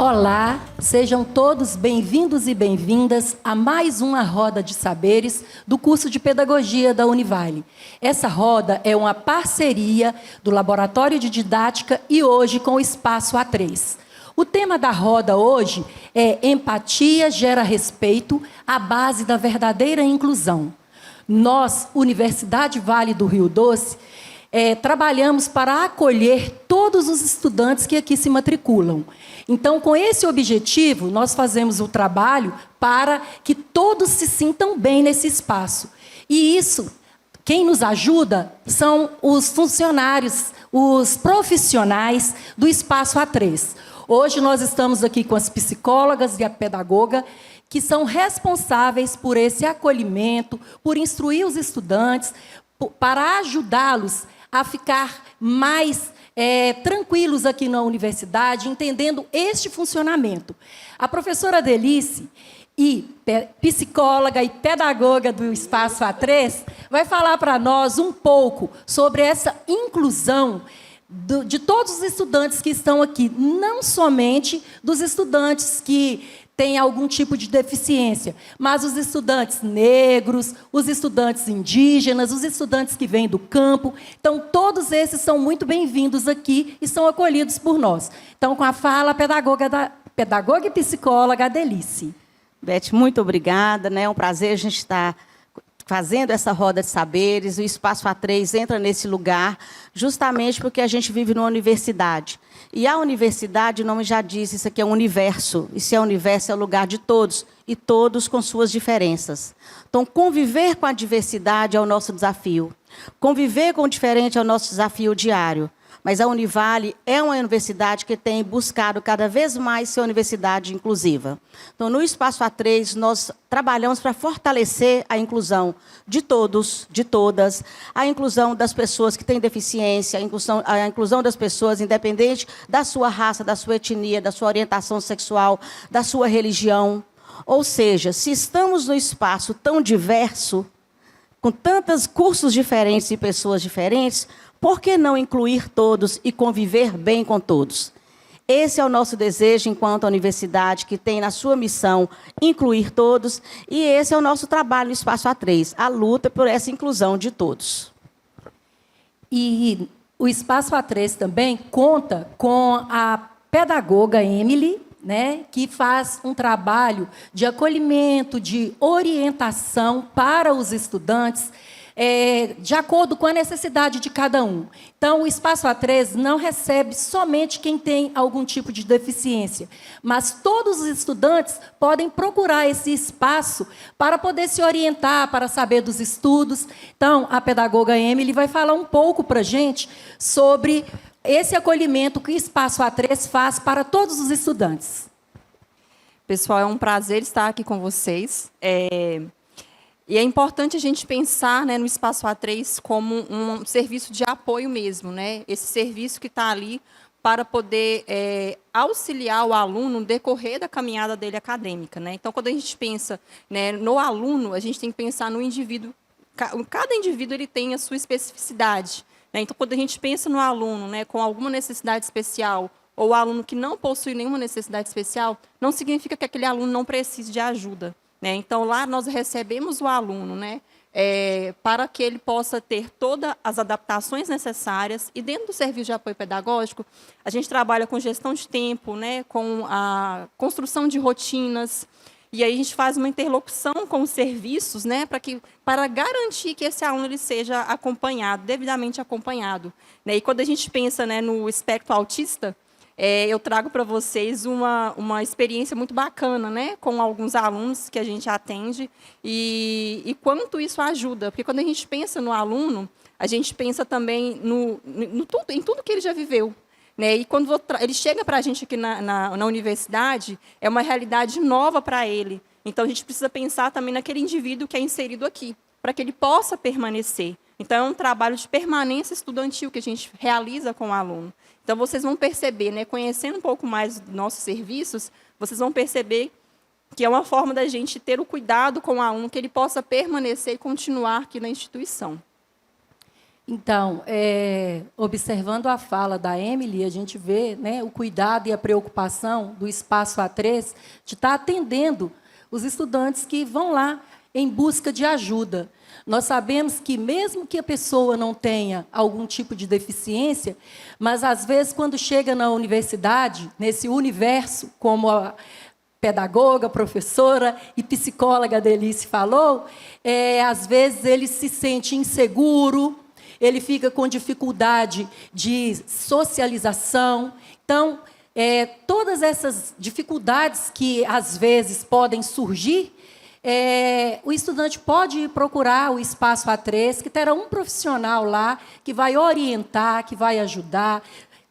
Olá, sejam todos bem-vindos e bem-vindas a mais uma roda de saberes do curso de Pedagogia da Univale. Essa roda é uma parceria do Laboratório de Didática e hoje com o Espaço A3. O tema da roda hoje é Empatia gera respeito, a base da verdadeira inclusão. Nós, Universidade Vale do Rio Doce, trabalhamos para acolher todos os estudantes que aqui se matriculam. Então, com esse objetivo, nós fazemos o trabalho para que todos se sintam bem nesse espaço. E isso, quem nos ajuda são os funcionários, os profissionais do Espaço A3. Hoje nós estamos aqui com as psicólogas e a pedagoga, que são responsáveis por esse acolhimento, por instruir os estudantes, para ajudá-los a ficar mais tranquilos aqui na universidade, entendendo este funcionamento. A professora Delice, psicóloga e pedagoga do Espaço A3, vai falar para nós um pouco sobre essa inclusão de todos os estudantes que estão aqui, não somente dos estudantes que têm algum tipo de deficiência, mas os estudantes negros, os estudantes indígenas, os estudantes que vêm do campo. Então, todos esses são muito bem-vindos aqui e são acolhidos por nós. Então, com a fala, a pedagoga e psicóloga Delice. Beth, muito obrigada, né? É um prazer a gente estar fazendo essa roda de saberes. O Espaço A3 entra nesse lugar justamente porque a gente vive numa universidade. E a universidade, o nome já diz, isso aqui é um universo. E se é um universo, é o lugar de todos, e todos com suas diferenças. Então, conviver com a diversidade é o nosso desafio. Conviver com o diferente é o nosso desafio diário. Mas a Univale é uma universidade que tem buscado cada vez mais ser uma universidade inclusiva. Então, no Espaço A3, nós trabalhamos para fortalecer a inclusão de todos, de todas, a inclusão das pessoas que têm deficiência, a inclusão das pessoas, independente da sua raça, da sua etnia, da sua orientação sexual, da sua religião. Ou seja, se estamos num espaço tão diverso, com tantos cursos diferentes e pessoas diferentes, por que não incluir todos e conviver bem com todos? Esse é o nosso desejo enquanto universidade, que tem na sua missão incluir todos, e esse é o nosso trabalho no Espaço A3, a luta por essa inclusão de todos. E o Espaço A3 também conta com a pedagoga Emily, né, que faz um trabalho de acolhimento, de orientação para os estudantes, de acordo com a necessidade de cada um. Então, o Espaço A3 não recebe somente quem tem algum tipo de deficiência, mas todos os estudantes podem procurar esse espaço para poder se orientar, para saber dos estudos. Então, a pedagoga Emily vai falar um pouco para a gente sobre esse acolhimento que o Espaço A3 faz para todos os estudantes. Pessoal, é um prazer estar aqui com vocês. E é importante a gente pensar, né, no Espaço A3 como um serviço de apoio mesmo, né? Esse serviço que está ali para poder auxiliar o aluno no decorrer da caminhada dele acadêmica, né? Então, quando a gente pensa, né, no aluno, a gente tem que pensar no indivíduo. Cada indivíduo ele tem a sua especificidade, né? Então, quando a gente pensa no aluno, né, com alguma necessidade especial, ou o aluno que não possui nenhuma necessidade especial, não significa que aquele aluno não precise de ajuda. Né? Então, lá nós recebemos o aluno, né, para que ele possa ter todas as adaptações necessárias. E dentro do serviço de apoio pedagógico, a gente trabalha com gestão de tempo, né, com a construção de rotinas. E aí a gente faz uma interlocução com os serviços, né, para garantir que esse aluno ele seja acompanhado, devidamente acompanhado. Né? E quando a gente pensa, né, no espectro autista, eu trago para vocês uma experiência muito bacana, né, com alguns alunos que a gente atende e quanto isso ajuda. Porque quando a gente pensa no aluno, a gente pensa também em tudo que ele já viveu. Né? E quando ele chega para a gente aqui na universidade, é uma realidade nova para ele. Então, a gente precisa pensar também naquele indivíduo que é inserido aqui, para que ele possa permanecer. Então, é um trabalho de permanência estudantil que a gente realiza com o aluno. Então, vocês vão perceber, né, conhecendo um pouco mais dos nossos serviços, vocês vão perceber que é uma forma da gente ter o cuidado com o aluno, que ele possa permanecer e continuar aqui na instituição. Então, observando a fala da Emily, a gente vê, né, o cuidado e a preocupação do Espaço A3 de estar atendendo os estudantes que vão lá em busca de ajuda. Nós sabemos que, mesmo que a pessoa não tenha algum tipo de deficiência, mas, às vezes, quando chega na universidade, nesse universo, como a pedagoga, professora e psicóloga Delice falou, às vezes ele se sente inseguro, ele fica com dificuldade de socialização. Então, todas essas dificuldades que, às vezes, podem surgir, o estudante pode procurar o Espaço A3, que terá um profissional lá que vai orientar, que vai ajudar.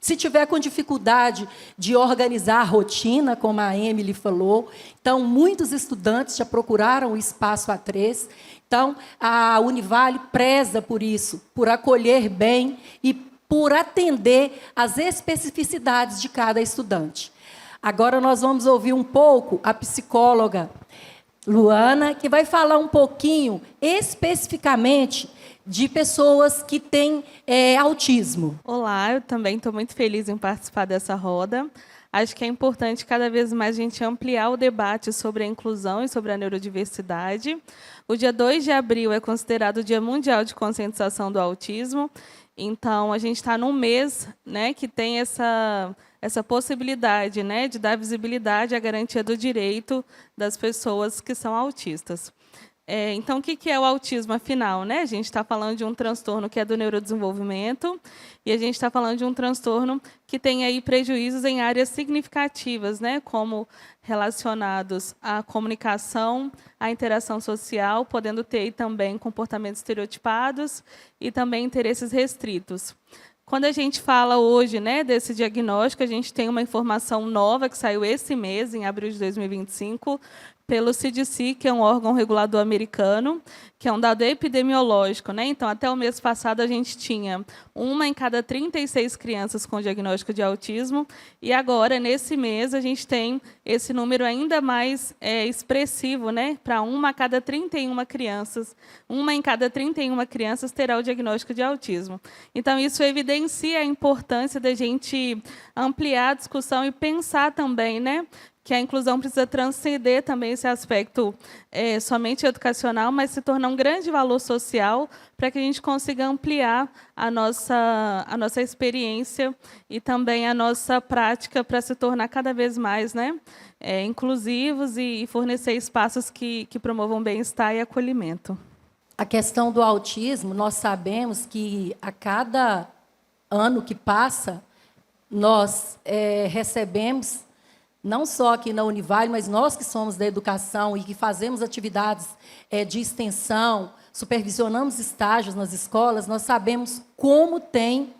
Se tiver com dificuldade de organizar a rotina, como a Emily falou, então, muitos estudantes já procuraram o Espaço A3. Então, a Univale preza por isso, por acolher bem e por atender às especificidades de cada estudante. Agora, nós vamos ouvir um pouco a psicóloga Luana, que vai falar um pouquinho, especificamente, de pessoas que têm autismo. Olá, eu também estou muito feliz em participar dessa roda. Acho que é importante cada vez mais a gente ampliar o debate sobre a inclusão e sobre a neurodiversidade. O dia 2 de abril é considerado o Dia Mundial de Conscientização do Autismo. Então, a gente está num mês, né, que tem essa possibilidade, né, de dar visibilidade à garantia do direito das pessoas que são autistas. Então, o que é o autismo, afinal? Né? A gente está falando de um transtorno que é do neurodesenvolvimento e a gente está falando de um transtorno que tem aí prejuízos em áreas significativas, né? Como relacionados à comunicação, à interação social, podendo ter aí também comportamentos estereotipados e também interesses restritos. Quando a gente fala hoje, né, desse diagnóstico, a gente tem uma informação nova que saiu esse mês, em abril de 2025, pelo CDC, que é um órgão regulador americano, que é um dado epidemiológico, né? Então, até o mês passado, a gente tinha 1 em cada 36 crianças com diagnóstico de autismo, e agora, nesse mês, a gente tem esse número ainda mais expressivo, né? Para 1 a cada 31 crianças. 1 em cada 31 crianças terá o diagnóstico de autismo. Então, isso evidencia a importância da gente ampliar a discussão e pensar também, né, que a inclusão precisa transcender também esse aspecto somente educacional, mas se tornar um grande valor social para que a gente consiga ampliar a nossa experiência e também a nossa prática para se tornar cada vez mais, né, inclusivos e fornecer espaços que promovam bem-estar e acolhimento. A questão do autismo, nós sabemos que, a cada ano que passa, nós recebemos, não só aqui na Univale, mas nós que somos da educação e que fazemos atividades de extensão, supervisionamos estágios nas escolas, nós sabemos como tem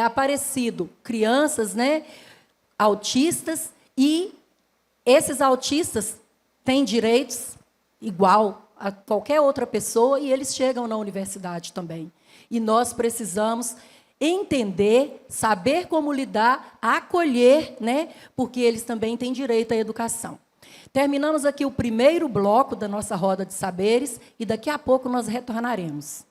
aparecido crianças, né, autistas, e esses autistas têm direitos igual a qualquer outra pessoa e eles chegam na universidade também. E nós precisamos entender, saber como lidar, acolher, né? Porque eles também têm direito à educação. Terminamos aqui o primeiro bloco da nossa roda de saberes e daqui a pouco nós retornaremos.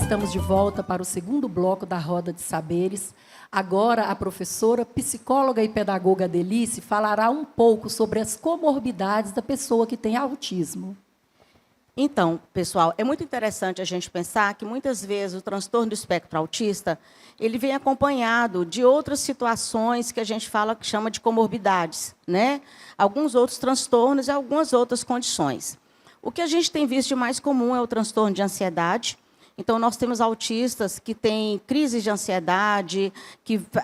Estamos de volta para o segundo bloco da Roda de Saberes. Agora, a professora, psicóloga e pedagoga Delice falará um pouco sobre as comorbidades da pessoa que tem autismo. Então, pessoal, é muito interessante a gente pensar que, muitas vezes, o transtorno do espectro autista ele vem acompanhado de outras situações que a gente chama de comorbidades, né? Alguns outros transtornos e algumas outras condições. O que a gente tem visto de mais comum é o transtorno de ansiedade. Então, nós temos autistas que têm crises de ansiedade,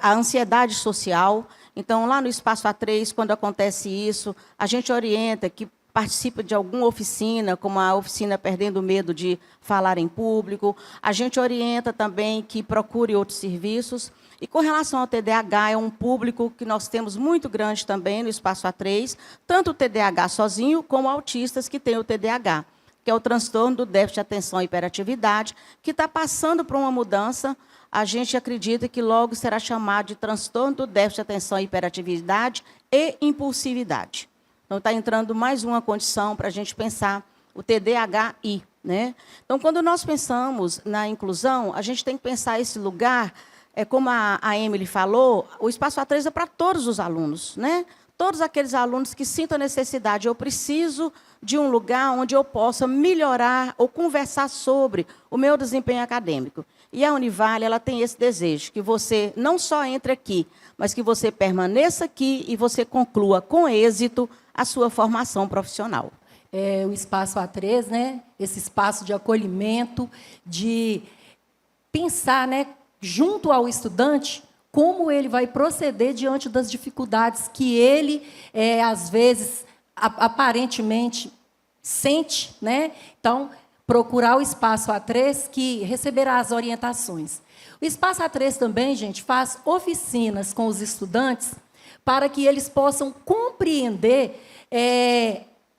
a ansiedade social. Então, lá no Espaço A3, quando acontece isso, a gente orienta que participa de alguma oficina, como a oficina Perdendo o Medo de Falar em Público. A gente orienta também que procure outros serviços. E com relação ao TDAH, é um público que nós temos muito grande também no Espaço A3, tanto o TDAH sozinho, como autistas que têm o TDAH, que é o transtorno do déficit de atenção e hiperatividade, que está passando por uma mudança. A gente acredita que logo será chamado de transtorno do déficit de atenção e hiperatividade e impulsividade. Então, está entrando mais uma condição para a gente pensar o TDAH-I. Né? Então, quando nós pensamos na inclusão, a gente tem que pensar esse lugar, como a Emily falou, o Espaço A3 é para todos os alunos, né? Todos aqueles alunos que sintam a necessidade, eu preciso de um lugar onde eu possa melhorar ou conversar sobre o meu desempenho acadêmico. E a Univale, ela tem esse desejo, que você não só entre aqui, mas que você permaneça aqui e você conclua com êxito a sua formação profissional. O Espaço A3, né? Esse espaço de acolhimento, de pensar, né, junto ao estudante, como ele vai proceder diante das dificuldades que ele, às vezes, aparentemente, sente. Né? Então, procurar o Espaço A3, que receberá as orientações. O Espaço A3 também, gente, faz oficinas com os estudantes para que eles possam compreender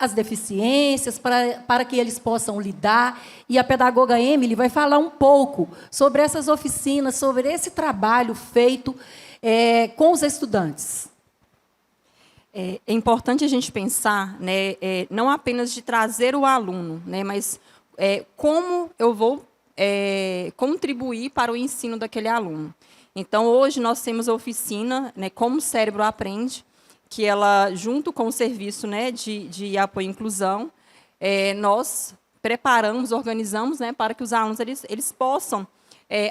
as deficiências, para que eles possam lidar. E a pedagoga Emily vai falar um pouco sobre essas oficinas, sobre esse trabalho feito com os estudantes. É importante a gente pensar, né, não apenas de trazer o aluno, né, mas como eu vou contribuir para o ensino daquele aluno. Então, hoje, nós temos a oficina, né, Como o Cérebro Aprende, que ela, junto com o serviço, né, de apoio e inclusão, nós preparamos, organizamos, né, para que os alunos eles possam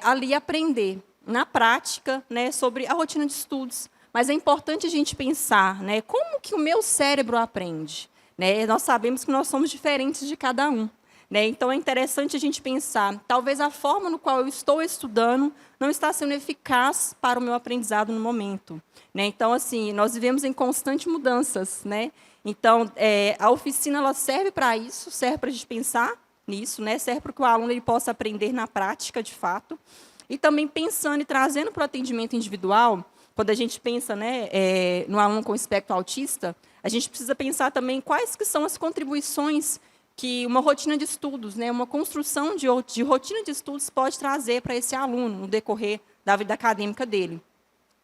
ali aprender na prática, né, sobre a rotina de estudos. Mas é importante a gente pensar, né, como que o meu cérebro aprende. Né? Nós sabemos que nós somos diferentes de cada um. Né? Então, é interessante a gente pensar, talvez a forma no qual eu estou estudando não está sendo eficaz para o meu aprendizado no momento. Né? Então, assim, nós vivemos em constantes mudanças. Né? Então, a oficina ela serve para isso, serve para a gente pensar nisso, né? Serve para que o aluno ele possa aprender na prática, de fato. E também pensando e trazendo para o atendimento individual, quando a gente pensa, né, no aluno com espectro autista, a gente precisa pensar também quais que são as contribuições que uma rotina de estudos, né, uma construção de rotina de estudos pode trazer para esse aluno no decorrer da vida acadêmica dele.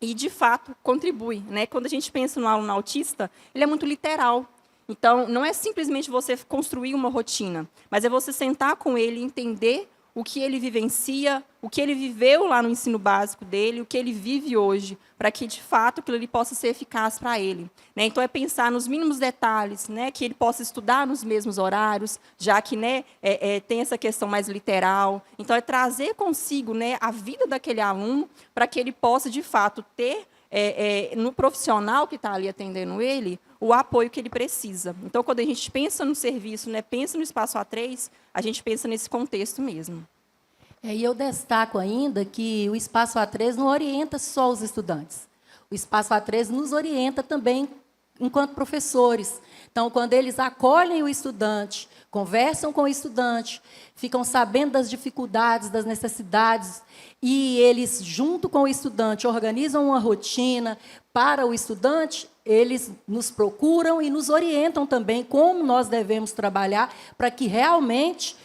E, de fato, contribui. Né? Quando a gente pensa no aluno autista, ele é muito literal. Então, não é simplesmente você construir uma rotina, mas é você sentar com ele e entender o que ele vivencia, o que ele viveu lá no ensino básico dele, o que ele vive hoje, para que, de fato, aquilo ali possa ser eficaz para ele. Né? Então, é pensar nos mínimos detalhes, né? Que ele possa estudar nos mesmos horários, já que, né, tem essa questão mais literal. Então, é trazer consigo, né, a vida daquele aluno para que ele possa, de fato, ter, no profissional que está ali atendendo ele, o apoio que ele precisa. Então, quando a gente pensa no serviço, né, pensa no Espaço A3, a gente pensa nesse contexto mesmo. E eu destaco ainda que o Espaço A3 não orienta só os estudantes. O Espaço A3 nos orienta também enquanto professores. Então, quando eles acolhem o estudante, conversam com o estudante, ficam sabendo das dificuldades, das necessidades, e eles, junto com o estudante, organizam uma rotina para o estudante, eles nos procuram e nos orientam também como nós devemos trabalhar para que realmente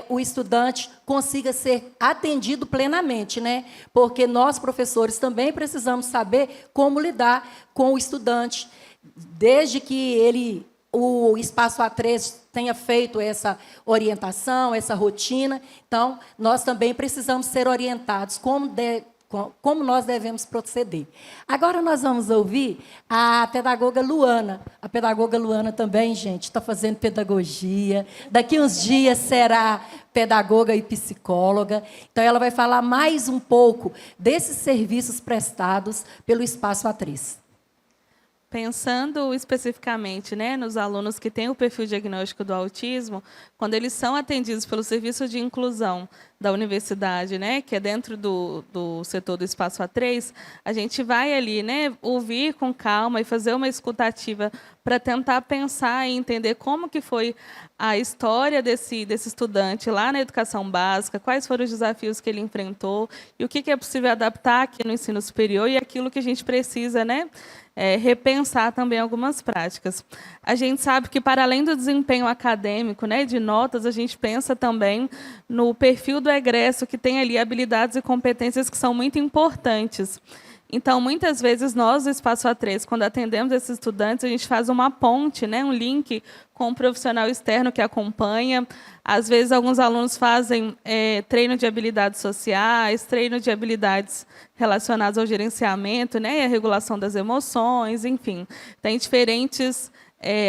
o estudante consiga ser atendido plenamente, né? Porque nós, professores, também precisamos saber como lidar com o estudante, desde que o Espaço A3 tenha feito essa orientação, essa rotina. Então, nós também precisamos ser orientados como nós devemos proceder. Agora nós vamos ouvir a pedagoga Luana. A pedagoga Luana também, gente, está fazendo pedagogia. Daqui uns dias será pedagoga e psicóloga. Então, ela vai falar mais um pouco desses serviços prestados pelo Espaço A3. Pensando especificamente, né, nos alunos que têm o perfil diagnóstico do autismo, quando eles são atendidos pelo serviço de inclusão da universidade, né, que é dentro do setor do Espaço A3, a gente vai ali, né, ouvir com calma e fazer uma escutativa para tentar pensar e entender como que foi a história desse estudante lá na educação básica, quais foram os desafios que ele enfrentou e o que é possível adaptar aqui no ensino superior e aquilo que a gente precisa, né, repensar também algumas práticas. A gente sabe que, para além do desempenho acadêmico, né, de notas, a gente pensa também no perfil do egresso, que tem ali habilidades e competências que são muito importantes. Então, muitas vezes, nós, do Espaço A3, quando atendemos esses estudantes, a gente faz uma ponte, né, um link com um profissional externo que acompanha. Às vezes, alguns alunos fazem treino de habilidades sociais, treino de habilidades relacionadas ao gerenciamento, né, e à regulação das emoções, enfim. Tem diferentes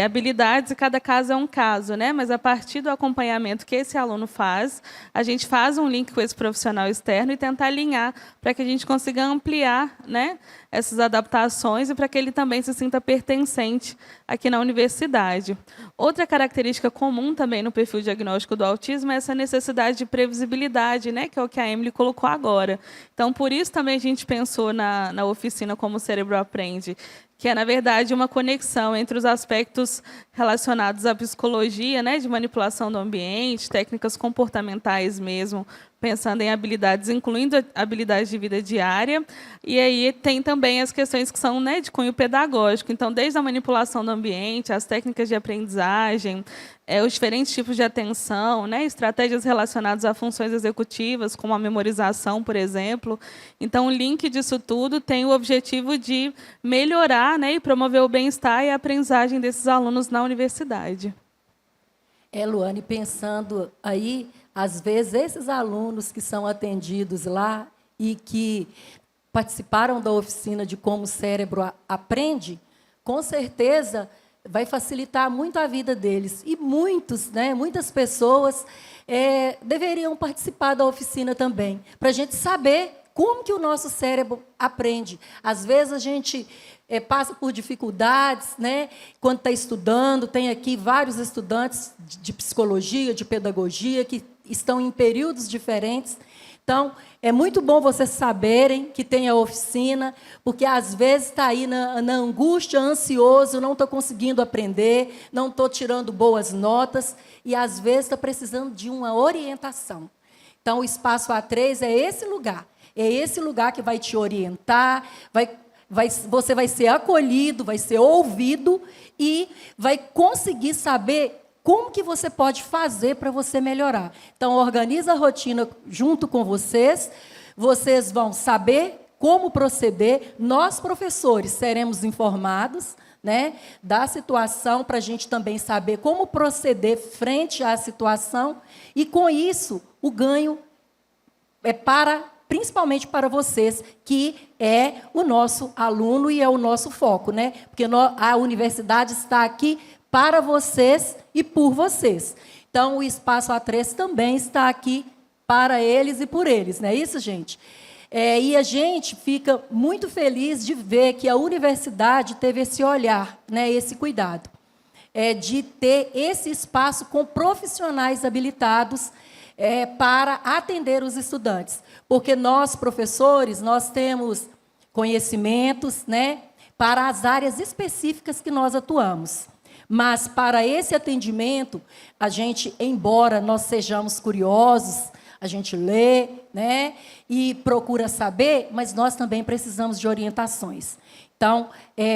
habilidades e cada caso é um caso, né? Mas a partir do acompanhamento que esse aluno faz, a gente faz um link com esse profissional externo e tenta alinhar para que a gente consiga ampliar, né, essas adaptações e para que ele também se sinta pertencente aqui na universidade. Outra característica comum também no perfil diagnóstico do autismo é essa necessidade de previsibilidade, né, que é o que a Emily colocou agora. Então, por isso também a gente pensou na oficina Como o Cérebro Aprende, que é, na verdade, uma conexão entre os aspectos relacionados à psicologia, né, de manipulação do ambiente, técnicas comportamentais mesmo, pensando em habilidades, incluindo habilidades de vida diária, e aí tem também as questões que são, né, de cunho pedagógico. Então, desde a manipulação do ambiente, as técnicas de aprendizagem, os diferentes tipos de atenção, né, estratégias relacionadas a funções executivas, como a memorização, por exemplo. Então, o link disso tudo tem o objetivo de melhorar, né, e promover o bem-estar e a aprendizagem desses alunos na universidade. Luane, pensando aí, às vezes, esses alunos que são atendidos lá e que participaram da oficina de Como o Cérebro Aprende, com certeza vai facilitar muito a vida deles. E muitas pessoas deveriam participar da oficina também, para a gente saber como que o nosso cérebro aprende. Às vezes, a gente passa por dificuldades, né, quando está estudando. Tem aqui vários estudantes de psicologia, de pedagogia, que estão em períodos diferentes. Então, é muito bom vocês saberem que tem a oficina, porque, às vezes, está aí na angústia, ansioso, não estou conseguindo aprender, não estou tirando boas notas, e, às vezes, está precisando de uma orientação. Então, o Espaço A3 é esse lugar. É esse lugar que vai te orientar, você vai ser acolhido, vai ser ouvido e vai conseguir saber como que você pode fazer para você melhorar. Então, organiza a rotina junto com vocês vão saber como proceder. Nós, professores, seremos informados, né, da situação, para a gente também saber como proceder frente à situação, e, com isso, o ganho é principalmente para vocês, que é o nosso aluno e é o nosso foco, né? Porque a universidade está aqui para vocês e por vocês. Então, o Espaço A3 também está aqui para eles e por eles, não é isso, gente? E a gente fica muito feliz de ver que a universidade teve esse olhar, né, esse cuidado, de ter esse espaço com profissionais habilitados para atender os estudantes. Porque nós, professores, nós temos conhecimentos, né, para as áreas específicas que nós atuamos. Mas, para esse atendimento, a gente, embora nós sejamos curiosos, a gente lê, né, e procura saber, mas nós também precisamos de orientações. Então,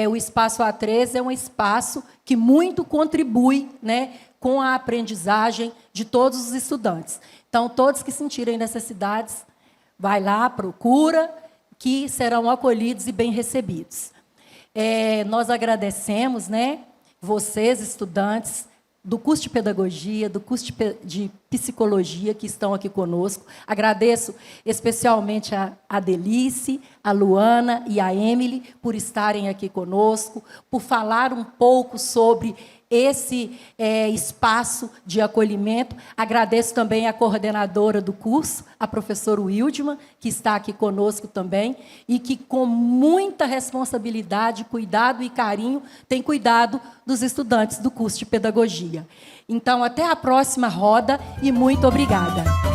o Espaço A3 é um espaço que muito contribui, né, com a aprendizagem de todos os estudantes. Então, todos que sentirem necessidades, vai lá, procura, que serão acolhidos e bem recebidos. Nós agradecemos, né, vocês, estudantes do curso de Pedagogia, do curso de Psicologia, que estão aqui conosco. Agradeço especialmente a Delice, a Luana e a Emily por estarem aqui conosco, por falar um pouco sobre esse espaço de acolhimento. Agradeço também a coordenadora do curso, a professora Wildman, que está aqui conosco também, e que, com muita responsabilidade, cuidado e carinho, tem cuidado dos estudantes do curso de Pedagogia. Então, até a próxima roda e muito obrigada.